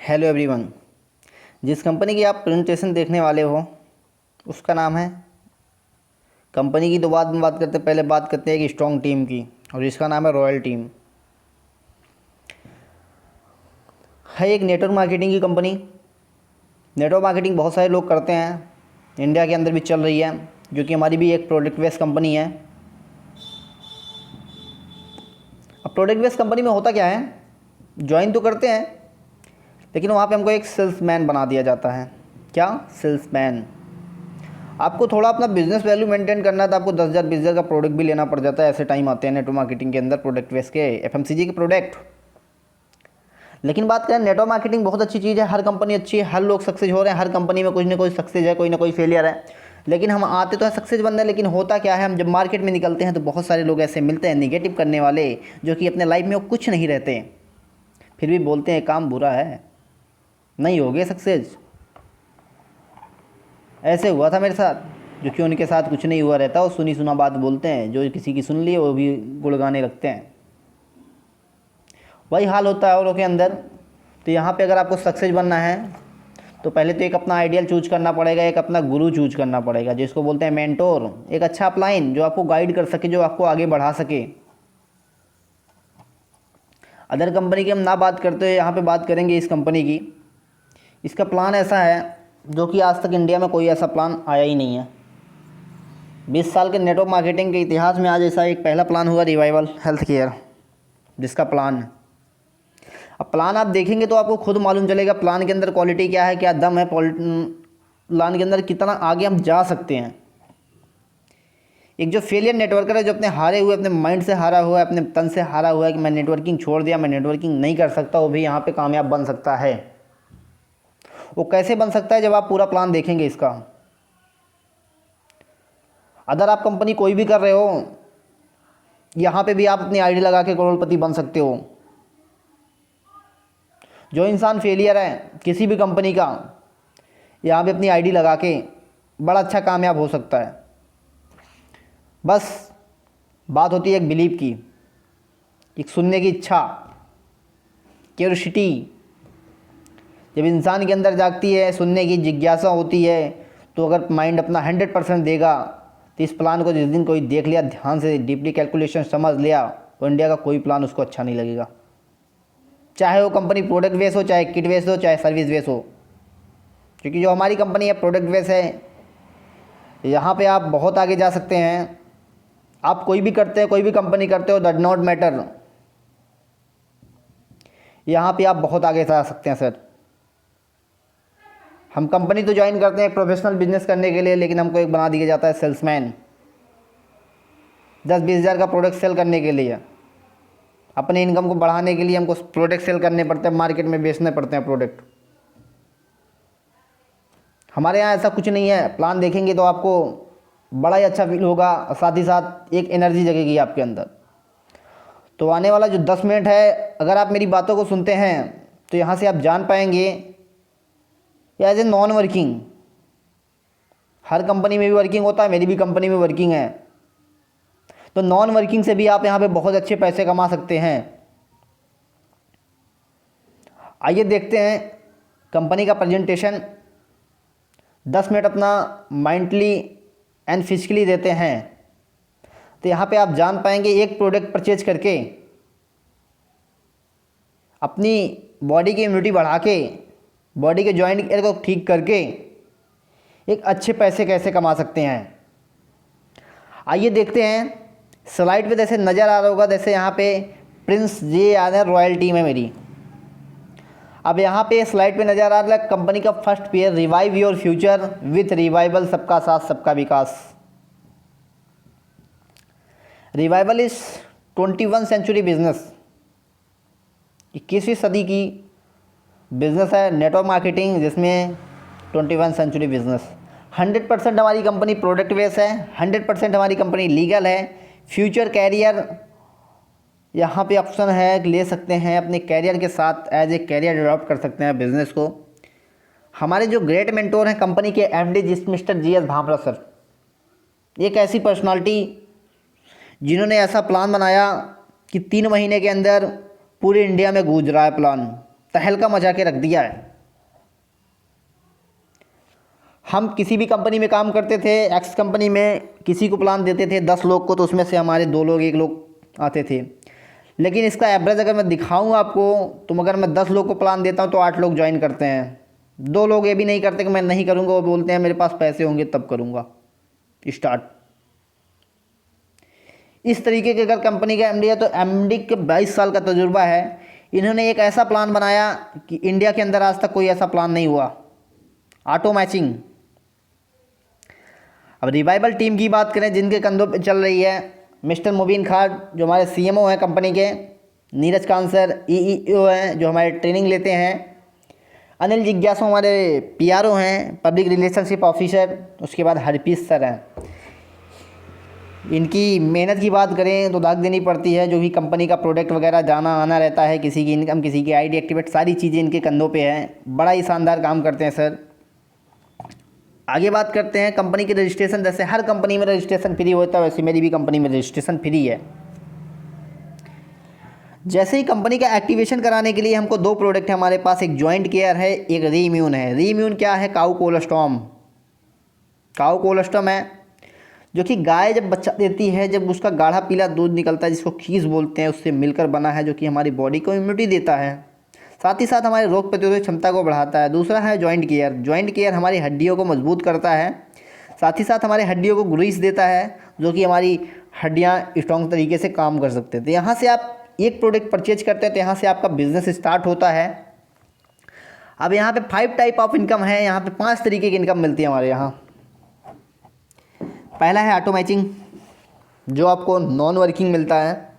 Hello everyone. जिस company की आप प्रेजेंटेशन देखने वाले हो उसका नाम है, कंपनी की तो बाद में बात करते हैं, पहले बात करते हैं एक स्ट्रॉन्ग टीम की, और इसका नाम है रॉयल टीम। है एक नेटवर्क मार्केटिंग की कंपनी। नेटवर्क मार्केटिंग बहुत सारे लोग करते हैं, इंडिया के अंदर भी चल रही है, जो कि हमारी भी एक प्रोडक्ट बेस्ड कंपनी है। अब प्रोडक्ट बेस्ड कंपनी में होता क्या है, ज्वाइन तो करते हैं लेकिन वहाँ पे हमको एक सेल्समैन बना दिया जाता है। क्या? सेल्समैन। आपको थोड़ा अपना बिजनेस वैल्यू मेंटेन करना है तो आपको 10,000 20,000 का प्रोडक्ट भी लेना पड़ जाता है। ऐसे टाइम आते हैं नेटवर्क मार्केटिंग के अंदर, प्रोडक्ट बेस के एफएमसीजी के प्रोडक्ट। लेकिन बात करें, नेटवर्क मार्केटिंग बहुत अच्छी चीज़ है, हर कंपनी अच्छी है, हर लोग सक्सेस हो रहे हैं, हर कंपनी में कुछ ना कोई सक्सेस है, कोई ना कोई फेलियर है। लेकिन हम आते तो है सक्सेस बनने, लेकिन होता क्या है, हम जब मार्केट में निकलते हैं तो बहुत सारे लोग ऐसे मिलते हैं निगेटिव करने वाले, जो कि अपने लाइफ में वो कुछ नहीं रहते, फिर भी बोलते हैं काम बुरा है, नहीं हो गए सक्सेस। ऐसे हुआ था मेरे साथ, जो कि उनके साथ कुछ नहीं हुआ रहता, वो सुनी सुना बात बोलते हैं, जो किसी की सुन ली वो भी गुड़गाने लगते हैं। वही हाल होता है औरों के अंदर। तो यहाँ पे अगर आपको सक्सेस बनना है तो पहले तो एक अपना आइडियल चूज करना पड़ेगा, एक अपना गुरु चूज करना पड़ेगा, जिसको बोलते हैं मेंटोर। एक अच्छा अपलाइन जो आपको गाइड कर सके, जो आपको आगे बढ़ा सके। अदर कंपनी की हम ना बात करते हुए यहाँ पे बात करेंगे इस कंपनी की। इसका प्लान ऐसा है जो कि आज तक इंडिया में कोई ऐसा प्लान आया ही नहीं है। 20 साल के नेटवर्क मार्केटिंग के इतिहास में आज ऐसा एक पहला प्लान हुआ, रिवाइवल हेल्थ केयर, जिसका प्लान है। अब प्लान आप देखेंगे तो आपको खुद मालूम चलेगा प्लान के अंदर क्वालिटी क्या है, क्या दम है, प्लान के अंदर कितना आगे हम जा सकते हैं। एक जो फेलियर नेटवर्कर है, जो अपने हारे हुए, अपने माइंड से हारा हुआ है, अपने तन से हारा हुआ है कि मैं नेटवर्किंग छोड़ दिया, मैं नेटवर्किंग नहीं कर सकता, वो भी यहाँ पे कामयाब बन सकता है। वो कैसे बन सकता है, जब आप पूरा प्लान देखेंगे इसका। अगर आप कंपनी कोई भी कर रहे हो, यहाँ पे भी आप अपनी आईडी लगा के करोड़पति बन सकते हो। जो इंसान फेलियर है किसी भी कंपनी का, यहाँ पे अपनी आईडी लगा के बड़ा अच्छा कामयाब हो सकता है। बस बात होती है एक बिलीव की, एक सुनने की इच्छा, क्यूरियोसिटी। जब इंसान के अंदर जागती है, सुनने की जिज्ञासा होती है, तो अगर माइंड अपना 100% देगा तो इस प्लान को जिस दिन कोई देख लिया, ध्यान से डीपली कैलकुलेशन समझ लिया, तो इंडिया का कोई प्लान उसको अच्छा नहीं लगेगा। चाहे वो कंपनी प्रोडक्ट बेस हो, चाहे किट बेस हो, चाहे सर्विस बेस हो। क्योंकि जो हमारी कंपनी है प्रोडक्ट बेस है, यहाँ पे आप बहुत आगे जा सकते हैं। आप कोई भी करते हैं, कोई भी कंपनी करते हो, डज नॉट मैटर, यहाँ पे आप बहुत आगे जा सकते हैं सर। हम कंपनी तो ज्वाइन करते हैं प्रोफेशनल बिजनेस करने के लिए, लेकिन हमको एक बना दिया जाता है सेल्समैन, 10-20 हज़ार का प्रोडक्ट सेल करने के लिए। अपने इनकम को बढ़ाने के लिए हमको प्रोडक्ट सेल करने पड़ते हैं, मार्केट में बेचने पड़ते हैं प्रोडक्ट। हमारे यहाँ ऐसा कुछ नहीं है। प्लान देखेंगे तो आपको बड़ा ही अच्छा फील होगा, साथ ही साथ एक एनर्जी जगेगी आपके अंदर। तो आने वाला जो 10 मिनट है, अगर आप मेरी बातों को सुनते हैं तो यहाँ से आप जान पाएंगे एज ए नॉन वर्किंग, हर कंपनी में भी वर्किंग होता है, मेरी भी कंपनी में वर्किंग है, तो नॉन वर्किंग से भी आप यहाँ पे बहुत अच्छे पैसे कमा सकते हैं। आइए देखते हैं कंपनी का प्रेजेंटेशन। 10 मिनट अपना माइंडली एंड फिजिकली देते हैं तो यहाँ पे आप जान पाएंगे एक प्रोडक्ट परचेज करके अपनी बॉडी की इम्यूनिटी बढ़ा के, बॉडी के जॉइंट को ठीक करके एक अच्छे पैसे कैसे कमा सकते हैं। आइए देखते हैं। स्लाइड पे जैसे नज़र आ रहा होगा, जैसे यहाँ पे प्रिंस जी आ रहे हैं, रॉयल टीम है मेरी। अब यहाँ पे स्लाइड पे नज़र आ रहा है कंपनी का first pair, revive your future with revival, सबका साथ सबका विकास। रिवाइवल इज 21 सेंचुरी बिजनेस, 21वीं सदी की बिजनेस है नेटवर्क मार्केटिंग, जिसमें 21 सेंचुरी बिजनेस। 100% हमारी कंपनी प्रोडक्ट बेस है, 100% हमारी कंपनी लीगल है। फ्यूचर कैरियर यहाँ पे ऑप्शन है, ले सकते हैं अपने कैरियर के साथ, एज ए कैरियर डेवलप कर सकते हैं बिजनेस को। हमारे जो ग्रेट मेंटोर हैं कंपनी के MD mister GS Bhamra sir, एक ऐसी पर्सनालिटी जिन्होंने ऐसा प्लान बनाया कि 3 महीने के अंदर पूरे इंडिया में गूंज रहा है प्लान। तहलका मचा के रख दिया है। हम किसी भी कंपनी में काम करते थे, एक्स कंपनी में किसी को प्लान देते थे 10 लोग को, तो उसमें से हमारे 2 लोग 1 लोग आते थे। लेकिन इसका एवरेज अगर मैं दिखाऊं आपको, तो अगर मैं 10 लोग को प्लान देता हूं तो 8 लोग ज्वाइन करते हैं। 2 लोग ये भी नहीं करते कि मैं नहीं करूंगा, वो बोलते हैं मेरे पास पैसे होंगे तब करूंगा स्टार्ट। इस तरीके के अगर कंपनी का एमडी है, तो एमडी के 22 साल का तजुर्बा है। इन्होंने एक ऐसा प्लान बनाया कि इंडिया के अंदर आज तक कोई ऐसा प्लान नहीं हुआ, ऑटो मैचिंग। अब रिवाइवल टीम की बात करें, जिनके कंधों पे चल रही है मिस्टर मुबीन खान, जो हमारे सीएमओ हैं कंपनी के, नीरज कांत सर ईईओ हैं जो हमारे ट्रेनिंग लेते हैं, अनिल जिज्ञासु हमारे पीआरओ हैं, पब्लिक रिलेशनशिप ऑफिसर, उसके बाद हरप्रीत सर हैं। इनकी मेहनत की बात करें तो दाग देनी पड़ती है, जो भी कंपनी का प्रोडक्ट वगैरह जाना आना रहता है, किसी की इनकम, किसी की आईडी एक्टिवेट, सारी चीज़ें इनके कंधों पे हैं। बड़ा ही शानदार काम करते हैं सर। आगे बात करते हैं कंपनी के रजिस्ट्रेशन। जैसे हर कंपनी में रजिस्ट्रेशन फ्री होता है, वैसे मेरी भी कंपनी में रजिस्ट्रेशन फ्री है। जैसे ही कंपनी का एक्टिवेशन कराने के लिए हमको 2 प्रोडक्ट है हमारे पास, एक जॉइंट केयर है, एक रीइम्यून है। रीइम्यून क्या है? काऊ कोलोस्टॉम। काऊ कोलोस्टॉम है जो कि गाय जब बच्चा देती है, जब उसका गाढ़ा पीला दूध निकलता है, जिसको खीस बोलते हैं, उससे मिलकर बना है, जो कि हमारी बॉडी को इम्यूनिटी देता है, साथ ही साथ हमारे रोग प्रतिरोधक क्षमता को बढ़ाता है। दूसरा है जॉइंट केयर। जॉइंट केयर हमारी हड्डियों को मजबूत करता है, साथ ही साथ हमारे हड्डियों को ग्रीस देता है, जो कि हमारी हड्डियाँ स्ट्रॉन्ग तरीके से काम कर सकते हैं। तो यहाँ से आप एक प्रोडक्ट परचेज करते हैं तो यहाँ से आपका बिजनेस स्टार्ट होता है। अब यहाँ पे 5 टाइप ऑफ इनकम है, यहाँ पे 5 तरीके की इनकम मिलती है हमारे यहाँ। पहला है ऑटो मैचिंग, जो आपको नॉन वर्किंग मिलता है।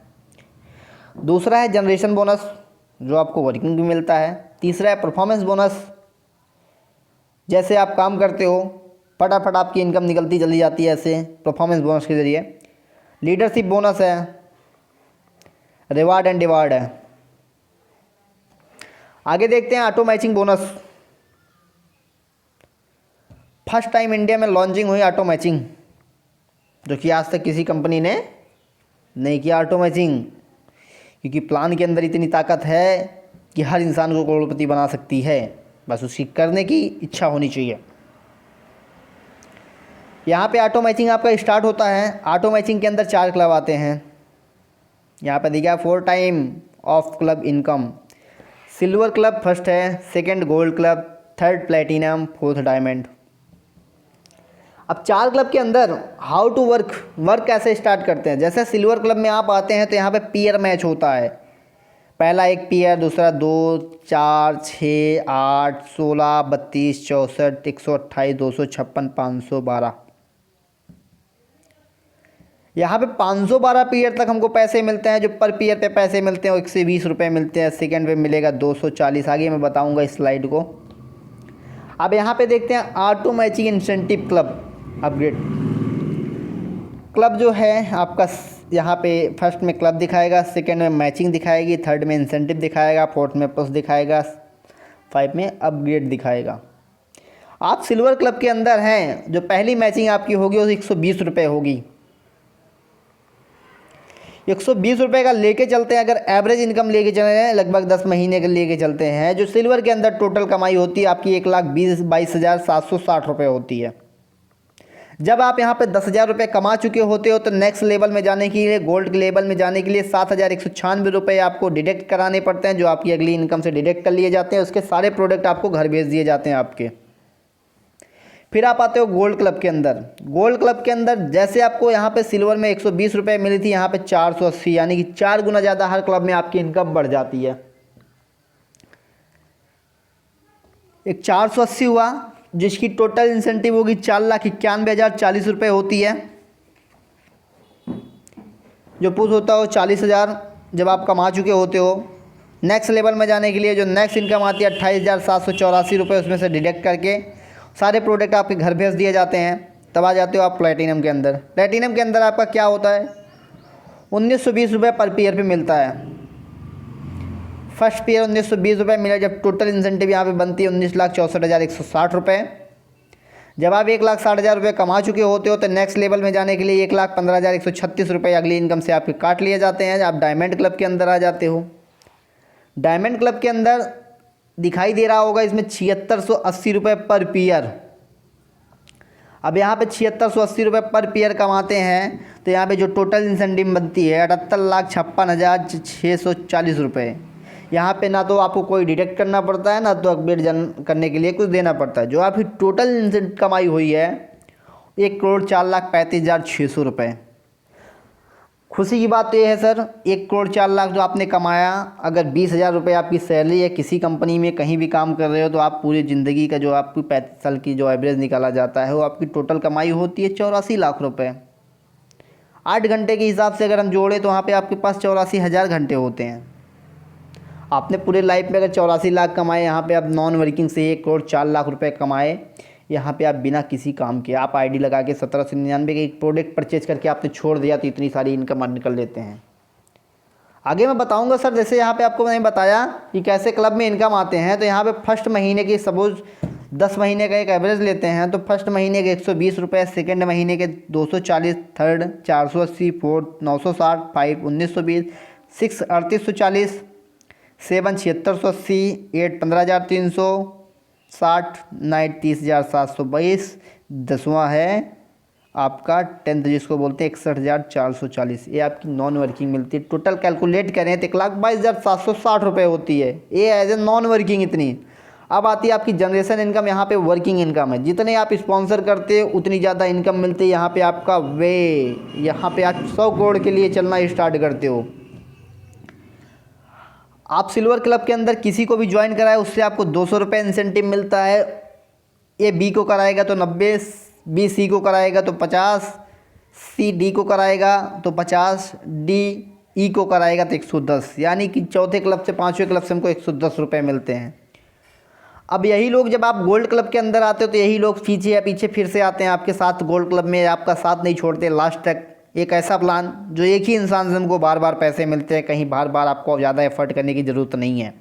दूसरा है जनरेशन बोनस, जो आपको वर्किंग भी मिलता है। तीसरा है परफॉर्मेंस बोनस, जैसे आप काम करते हो फटाफट आपकी इनकम निकलती चली जाती है ऐसे परफॉर्मेंस बोनस के ज़रिए। लीडरशिप बोनस है, रिवार्ड एंड डिवार्ड है। आगे देखते हैं auto matching bonus. First time India में लॉन्चिंग हुई ऑटो मैचिंग, जो कि आज तक किसी कंपनी ने नहीं किया ऑटो मैचिंग, क्योंकि प्लान के अंदर इतनी ताकत है कि हर इंसान को करोड़पति बना सकती है, बस उसकी करने की इच्छा होनी चाहिए। यहाँ पे ऑटो मैचिंग आपका स्टार्ट होता है। ऑटो मैचिंग के अंदर 4 क्लब आते हैं। यहाँ पे दिखा 4 time of club income. Silver club first है, second gold club, third platinum, fourth diamond. अब 4 क्लब के अंदर हाउ टू वर्क कैसे स्टार्ट करते हैं। जैसे सिल्वर क्लब में आप आते हैं तो यहाँ पे पेयर मैच होता है। पहला एक पेयर, दूसरा 2, 4, 6, 8, 16, 32, 64, 128, 256, 512। यहाँ पे 512 पेयर तक हमको पैसे मिलते हैं। जो पर पेयर पे पैसे मिलते हैं वो 120 रुपये मिलते हैं। सेकेंड पे मिलेगा 240। आगे मैं बताऊँगा इस स्लाइड को। अब यहाँ पे देखते हैं auto matching incentive club upgrade. Club जो है आपका यहाँ पे फर्स्ट में क्लब दिखाएगा, सेकंड में मैचिंग दिखाएगी, थर्ड में इंसेंटिव दिखाएगा, फोर्थ में प्लस दिखाएगा, 5 में अपग्रेड दिखाएगा। आप सिल्वर क्लब के अंदर हैं, जो पहली मैचिंग आपकी होगी वो 120 रुपये होगी। 120 रुपये का लेके चलते हैं। अगर एवरेज इनकम लेके चल रहे हैं, लगभग 10 महीने के लेके चलते हैं, जो सिल्वर के अंदर टोटल कमाई होती है आपकी 1,22,760 रुपये होती है। जब आप यहाँ पे 10,000 रुपये कमा चुके होते हो तो नेक्स्ट लेवल में जाने के लिए, गोल्ड के लेवल में जाने के लिए 7,196 रुपये आपको डिडक्ट कराने पड़ते हैं, जो आपकी अगली इनकम से डिडक्ट कर लिए जाते हैं। उसके सारे प्रोडक्ट आपको घर भेज दिए जाते हैं आपके। फिर आप आते हो गोल्ड क्लब के अंदर। गोल्ड क्लब के अंदर जैसे आपको यहाँ पे सिल्वर में 120 रुपये मिली थी, यहाँ पे 480, यानी कि 4 गुना ज़्यादा हर क्लब में आपकी इनकम बढ़ जाती है। एक 480 हुआ, जिसकी टोटल इंसेंटिव होगी 4,91,040 रुपये होती है। जो पुश होता हो 40,000 जब आप कमा चुके होते हो। नेक्स्ट लेवल में जाने के लिए जो नेक्स्ट इनकम आती है 28,784 रुपये, उसमें से डिडक्ट करके सारे प्रोडक्ट आपके घर भेज दिए जाते हैं। तब आ जाते हो आप प्लेटिनम के अंदर। प्लेटिनम के अंदर आपका क्या होता है, 1,920 रुपये पर पेयर पे मिलता है। फर्स्ट पेयर 1,920 रुपये मिला, जब टोटल इंसेंटिव यहाँ पे बनती है 19,64,160 रुपये। जब आप 1,60,000 रुपये कमा चुके होते हो तो नेक्स्ट लेवल में जाने के लिए 1,15,136 रुपये अगली इनकम से आपके काट लिए जाते हैं। आप डायमंड क्लब के अंदर आ जाते हो। डायमंड क्लब के अंदर दिखाई दे रहा होगा इसमें 7680 रुपये पर पेयर। अब यहाँ पे 7680 रुपये पर पेयर कमाते हैं तो यहाँ पे जो टोटल इंसेंटिव बनती है 78,56,640 रुपये। यहाँ पे ना तो आपको कोई डिडक्ट करना पड़ता है ना तो अपडेट करने के लिए कुछ देना पड़ता है। जो आपकी टोटल इंसेंटिव कमाई हुई है 1,04,35,600 रुपये। खुशी की बात तो ये है सर, 1,04,00,000 जो आपने कमाया, अगर 20,000 रुपये आपकी सैलरी है, किसी कंपनी में कहीं भी काम कर रहे हो तो आप पूरी ज़िंदगी का जो आपकी 35 साल की जो एवरेज निकाला जाता है वो आपकी टोटल कमाई होती है 84 लाख रुपये। 8 घंटे के हिसाब से अगर हम जोड़ें तो वहाँ पे आपके पास 84,000 घंटे होते हैं। आपने पूरे लाइफ में अगर 84 लाख कमाए, यहाँ पे आप नॉन वर्किंग से 1,04,00,000 रुपये कमाए, यहाँ पे आप बिना किसी काम के आप आईडी लगा के 1799 के एक प्रोडक्ट परचेज करके आपने छोड़ दिया तो इतनी सारी इनकम निकल लेते हैं। आगे मैं बताऊंगा सर, जैसे यहाँ पे आपको मैंने बताया कि कैसे क्लब में इनकम आते हैं। तो यहाँ पे फर्स्ट महीने की सपोज 10 महीने का एक एवरेज लेते हैं तो फर्स्ट महीने के 120 रुपये, सेकेंड महीने के 240, थर्ड 480, फोर्थ 960, 5 1920, 6 3840, 7 7680, 8 15,360, 9 30,722, 10वां है आपका 10th जिसको बोलते हैं 61,440। ये आपकी नॉन वर्किंग मिलती है। टोटल कैलकुलेट करें तो 1,22,760 रुपये होती है ये एज ए नॉन वर्किंग इतनी। अब आती है आपकी जनरेशन इनकम, यहाँ पे वर्किंग इनकम है। जितने आप स्पॉन्सर करते हो उतनी ज़्यादा इनकम मिलती है। यहाँ पे आपका यहाँ पे आप 100 करोड़ के लिए चलना स्टार्ट करते हो। आप सिल्वर क्लब के अंदर किसी को भी ज्वाइन कराए उससे आपको 200 रुपये इंसेंटिव मिलता है। ए बी को कराएगा तो 90, बी सी को कराएगा तो 50, सी डी को कराएगा तो 50, डी ई को कराएगा तो 110। यानी कि चौथे क्लब से पाँचवें क्लब से हमको 110 रुपये मिलते हैं। अब यही लोग जब आप गोल्ड क्लब के अंदर आते हो तो यही लोग पीछे फिर से आते हैं आपके साथ गोल्ड क्लब में, आपका साथ नहीं छोड़ते लास्ट तक। एक ऐसा प्लान जो एक ही इंसान से हमको बार बार पैसे मिलते हैं, कहीं बार बार आपको ज़्यादा एफर्ट करने की ज़रूरत नहीं है।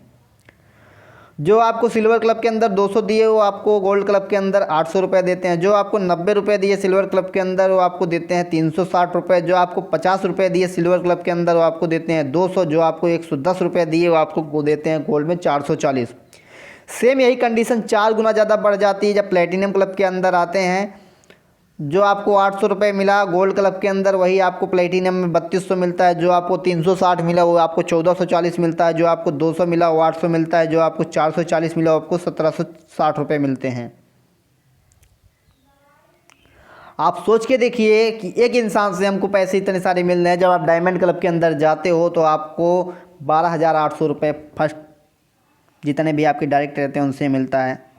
जो आपको सिल्वर क्लब के अंदर 200 दिए वो आपको गोल्ड क्लब के अंदर 800 रुपये देते हैं। जो आपको 90 रुपये दिए सिल्वर क्लब के अंदर वो आपको देते हैं 360 रुपये। जो आपको 50 रुपये दिए सिल्वर क्लब के अंदर वो आपको देते हैं 200। जो आपको 110 रुपये दिए वो आपको देते हैं गोल्ड में 440। सेम यही कंडीशन 4 गुना ज़्यादा बढ़ जाती है जब प्लेटिनम क्लब के अंदर आते हैं। जो आपको 800 रुपये मिला गोल्ड क्लब के अंदर वही आपको प्लेटिनम में 3200 मिलता है। जो आपको 360 मिला वो आपको 1440 मिलता है। जो आपको 200 मिला वो 800 मिलता है। जो आपको 440 मिला वो आपको 1760 रुपये मिलते हैं। आप सोच के देखिए कि एक इंसान से हमको पैसे इतने सारे मिल रहे हैं। जब आप डायमंड क्लब के अंदर जाते हो तो आपको 12,800 रुपये फर्स्ट जितने भी आपके डायरेक्ट रहते हैं उनसे मिलता है।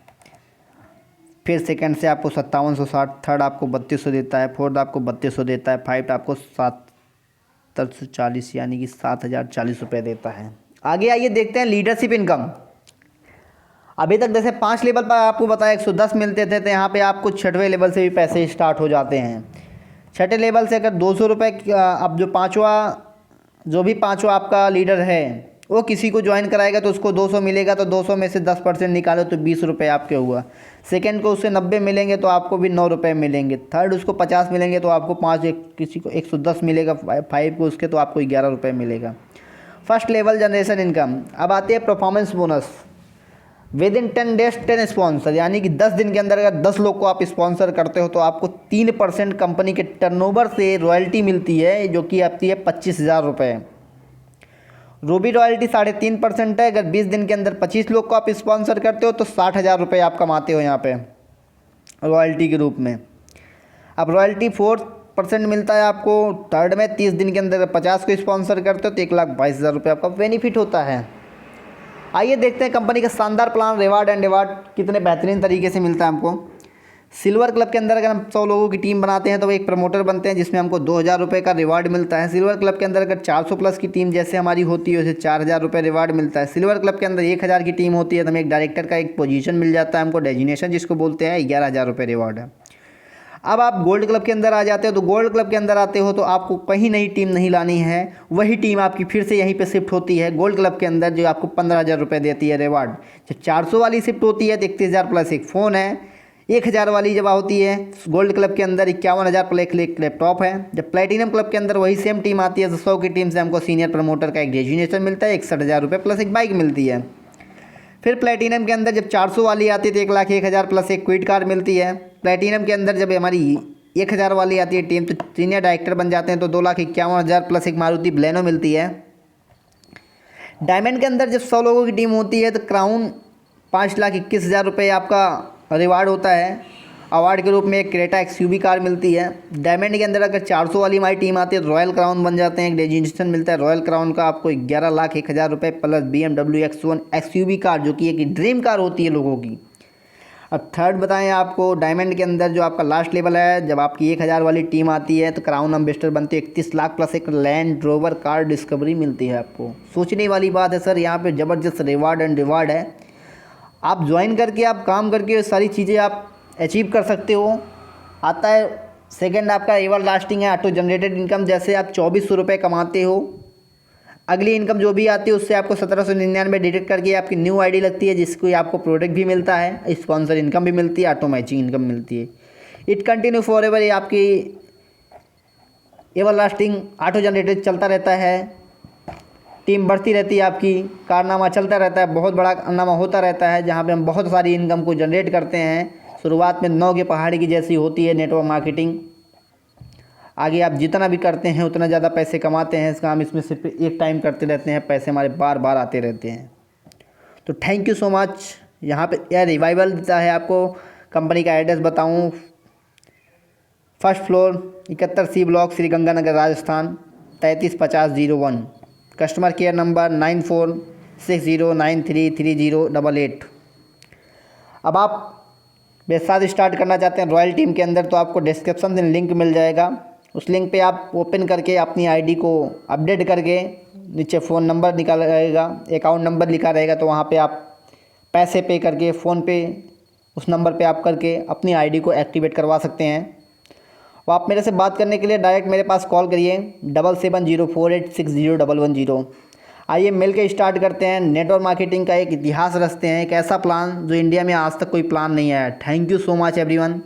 फिर सेकंड से आपको 5760, थर्ड आपको 3200 देता है, फोर्थ आपको 3200 देता है, फाइव आपको 740 यानी कि 7,040 रुपये देता है। आगे आइए देखते हैं लीडरशिप इनकम। अभी तक जैसे 5 लेवल पर आपको बताया 110 मिलते थे तो यहाँ पे आपको 6वें लेवल से भी पैसे स्टार्ट हो जाते हैं। 6ठे लेवल से अगर 200 रुपये, अब जो भी पाँचवा आपका लीडर है वो किसी को ज्वाइन कराएगा तो उसको 200 मिलेगा। तो 200 में से 10% निकालो तो 20 रुपये आपके हुआ। सेकंड को उससे 90 मिलेंगे तो आपको भी 9 रुपये मिलेंगे। थर्ड उसको 50 मिलेंगे तो आपको 5, किसी को 110 मिलेगा। 5 को उसके तो आपको 11 रुपये मिलेगा। First level generation income. अब आती है performance bonus. With in 10 days 10 sponsor, यानी कि 10 दिन के अंदर अगर 10 लोग को आप स्पॉन्सर करते हो तो आपको 3% कंपनी के टर्नओवर से रॉयल्टी मिलती है जो कि आती है 25,000 रुपये। रूबी रॉयल्टी 3.5% है। अगर 20 दिन के अंदर 25 लोग को आप स्पॉन्सर करते हो तो 60,000 रुपये आप कमाते हो यहाँ पे रॉयल्टी के रूप में। अब रॉयल्टी 4% मिलता है आपको थर्ड में। 30 दिन के अंदर 50 को स्पॉन्सर करते हो तो 1,22,000 रुपये आपका बेनिफिट होता है। आइए देखते हैं कंपनी का शानदार प्लान रिवार्ड एंड रिवार्ड कितने बेहतरीन तरीके से मिलता है हमको। सिल्वर क्लब के अंदर अगर हम 100 लोगों की टीम बनाते हैं तो वो एक प्रमोटर बनते हैं जिसमें हमको 2,000 रुपये का रिवार्ड मिलता है। सिल्वर क्लब के अंदर अगर 400 प्लस की टीम जैसे हमारी होती है उसे 4,000 रुपये रिवार्ड मिलता है। सिल्वर क्लब के अंदर 1,000 की टीम होती है तो हमें एक डायरेक्टर का एक पोजीशन मिल जाता है, हमको डेजिग्नेशन जिसको बोलते हैं, 11,000 रुपये रिवार्ड है। अब आप गोल्ड क्लब के अंदर आ जाते हो तो गोल्ड क्लब के अंदर आते हो तो आपको कहीं नई टीम नहीं लानी है, वही टीम आपकी फिर से यहीं पे शिफ्ट होती है गोल्ड क्लब के अंदर जो आपको 15,000 रुपये देती है रिवार्ड। जब 400 वाली शिफ्ट होती है तो 31,000 प्लस एक फ़ोन है। 1,000 वाली जब होती है गोल्ड क्लब के अंदर 51,000 प्लस एक लैपटॉप है। जब प्लेटिनम क्लब के अंदर वही सेम टीम आती है तो 100 की टीम से हमको सीनियर प्रमोटर का एक डेजिग्नेशन मिलता है, 61,000 रुपये प्लस एक बाइक मिलती है। फिर प्लेटिनम के अंदर जब 400 वाली आती है तो 1,01,000 प्लस एक क्विट कार्ड मिलती है। प्लेटिनम के अंदर जब हमारी 1,000 वाली आती है टीम तो सीनियर डायरेक्टर बन जाते हैं तो 2,51,000 प्लस एक मारुति बलेनो मिलती है। डायमंड के अंदर जब 100 लोगों की टीम होती है तो क्राउन 5,21,000 रुपये आपका रिवार्ड होता है। अवार्ड के रूप में एक क्रेटा XUV कार मिलती है। डायमंड के अंदर अगर 400 वाली हमारी टीम आती है तो रॉयल क्राउन बन जाते हैं, एक डेजिग्नेशन मिलता है रॉयल क्राउन का आपको 11,01,000 रुपये plus BMW X1 XUV car जो कि एक ड्रीम कार होती है लोगों की। अब थर्ड बताएं आपको, डायमंड के अंदर जो आपका लास्ट लेवल है जब आपकी 1,000 वाली टीम आती है तो क्राउन एम्बेसडर बनते हैं 31 लाख प्लस एक लैंड रोवर कार डिस्कवरी मिलती है आपको। सोचने वाली बात है सर, यहाँ पे ज़बरदस्त रिवार्ड एंड रिवार्ड है। आप ज्वाइन करके आप काम करके सारी चीज़ें आप अचीव कर सकते हो। आता है सेकंड आपका एवर लास्टिंग है ऑटो जनरेटेड इनकम। जैसे आप 2,400 रुपये कमाते हो, अगली इनकम जो भी आती है उससे आपको 1,799 डिडक्ट करके आपकी न्यू आईडी लगती है जिसको आपको प्रोडक्ट भी मिलता है, स्पॉन्सर इनकम भी मिलती है, ऑटो मैचिंग इनकम मिलती है। इट कंटिन्यू फॉर एवर, ये आपकी एवर लास्टिंग ऑटो जनरेटेड चलता रहता है, टीम बढ़ती रहती है, आपकी कारनामा चलता रहता है, बहुत बड़ा कारनामा होता रहता है जहाँ पे हम बहुत सारी इनकम को जनरेट करते हैं। शुरुआत में 9 के पहाड़ी की जैसी होती है नेटवर्क मार्केटिंग, आगे आप जितना भी करते हैं उतना ज़्यादा पैसे कमाते हैं। इसका हम इसमें सिर्फ एक टाइम करते रहते हैं, पैसे हमारे बार बार आते रहते हैं। तो थैंक यू सो मच। यहाँ पे यह रिवाइवल देता है आपको। कंपनी का एड्रेस बताऊँ, first floor 71C block, Shri Ganganagar, Rajasthan 335001। Customer care number 9460933088। अब आप मेरे साथ स्टार्ट करना चाहते हैं रॉयल टीम के अंदर तो आपको डिस्क्रिप्शन में लिंक मिल जाएगा, उस लिंक पे आप ओपन करके अपनी आईडी को अपडेट करके नीचे फ़ोन नंबर निकाला रहेगा, अकाउंट नंबर लिखा रहेगा, तो वहाँ पे आप पैसे पे करके फ़ोन पे उस नंबर पे आप करके अपनी आईडी को एक्टिवेट करवा सकते हैं। और आप मेरे से बात करने के लिए डायरेक्ट मेरे पास कॉल करिए 7704860110। आइए मिल के स्टार्ट करते हैं, नेटवर्क मार्केटिंग का एक इतिहास रचते हैं, एक ऐसा प्लान जो इंडिया में आज तक कोई प्लान नहीं आया। Thank you so much everyone.